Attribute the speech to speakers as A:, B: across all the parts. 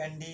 A: ND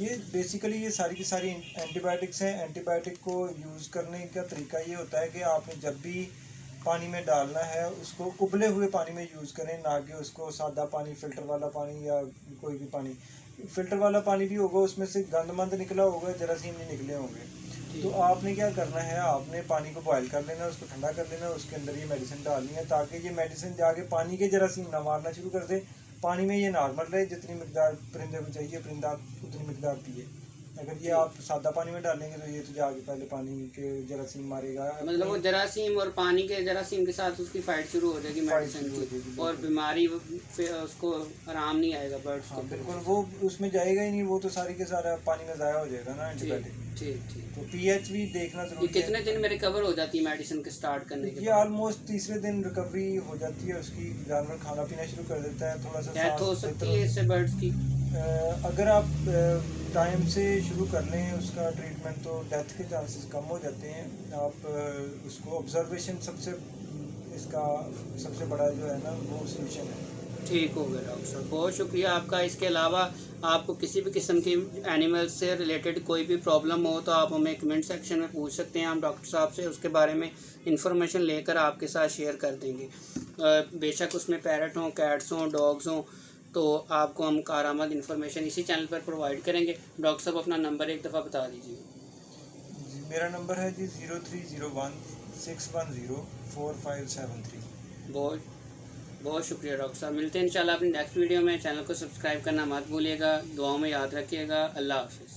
A: ये basically ये सारी की सारी एंटीबायोटिक्स हैं। एंटीबायोटिक को यूज़ करने का तरीका ये होता है कि आपने जब भी पानी में डालना है उसको उबले हुए पानी में यूज़ करें, ना कि उसको सादा पानी, फ़िल्टर वाला पानी या कोई भी पानी। फ़िल्टर वाला पानी भी होगा उसमें से गंदमंद निकला होगा, जरासीम नहीं निकले होंगे। तो आपने क्या करना है, आपने पानी को बॉयल कर लेना, उसको ठंडा कर लेना, उसके अंदर ये मेडिसिन डालनी है ताकि ये मेडिसिन जाके पानी के जरासीम ना मारना शुरू कर दे। पानी में ये नॉर्मल रहे, जितनी मिकदार परिंदे को चाहिए परिंदा उतनी मिकदार पिए। अगर ये आप सादा पानी में डालेंगे तो ये तो जाके पहले पानी के जरासीम मारेगा।
B: मतलब वो जरासीम और पानी के जरासीम के साथ उसकी फाइट शुरू हो जाएगी मेडिसिन की, और बीमारी उसको आराम नहीं आएगा बर्ड्स को।
A: बिल्कुल, वो उसमें जाएगा ही नहीं, वो तो सारी के सारा पानी में ज़ाया हो जाएगा ना एंटीबायोटिक।
B: ठीक ठीक।
A: तो पीएच भी देखना जरूरी है।
B: कितने दिन में रिकवर हो जाती है मेडिसिन के स्टार्ट करने के
A: ये ऑलमोस्ट तीसरे दिन रिकवरी हो जाती है उसकी। जानवर खाना पीना शुरू कर देता है, थोड़ा सा
B: डेथ हो सकती है इससे बर्ड्स की।
A: अगर आप टाइम से शुरू कर लें उसका ट्रीटमेंट तो डेथ के चांसेस कम हो जाते हैं। आप उसको ऑब्जर्वेशन इसका सबसे बड़ा जो है ना वो सोल्यूशन है।
B: ठीक हो गया डॉक्टर साहब, बहुत शुक्रिया आपका। इसके अलावा आपको किसी भी किस्म की एनिमल्स से रिलेटेड कोई भी प्रॉब्लम हो तो आप हमें कमेंट सेक्शन में पूछ सकते हैं, हम डॉक्टर साहब से उसके बारे में इंफॉर्मेशन लेकर आपके साथ शेयर कर देंगे। बेशक उसमें पैरट हों, कैट्स हों, डॉग्स हों, तो आपको हम कारआमद इंफॉर्मेशन इसी चैनल पर प्रोवाइड करेंगे। डॉक्टर साहब अपना नंबर एक दफ़ा बता दीजिए।
A: जी, मेरा नंबर है जी 0301610453।
B: बहुत शुक्रिया डॉक्टर साहब। मिलते हैं इंशाल्लाह अपनी नेक्स्ट वीडियो में। चैनल को सब्सक्राइब करना मत भूलिएगा, दुआओं में याद रखिएगा। अल्लाह हाफिज़।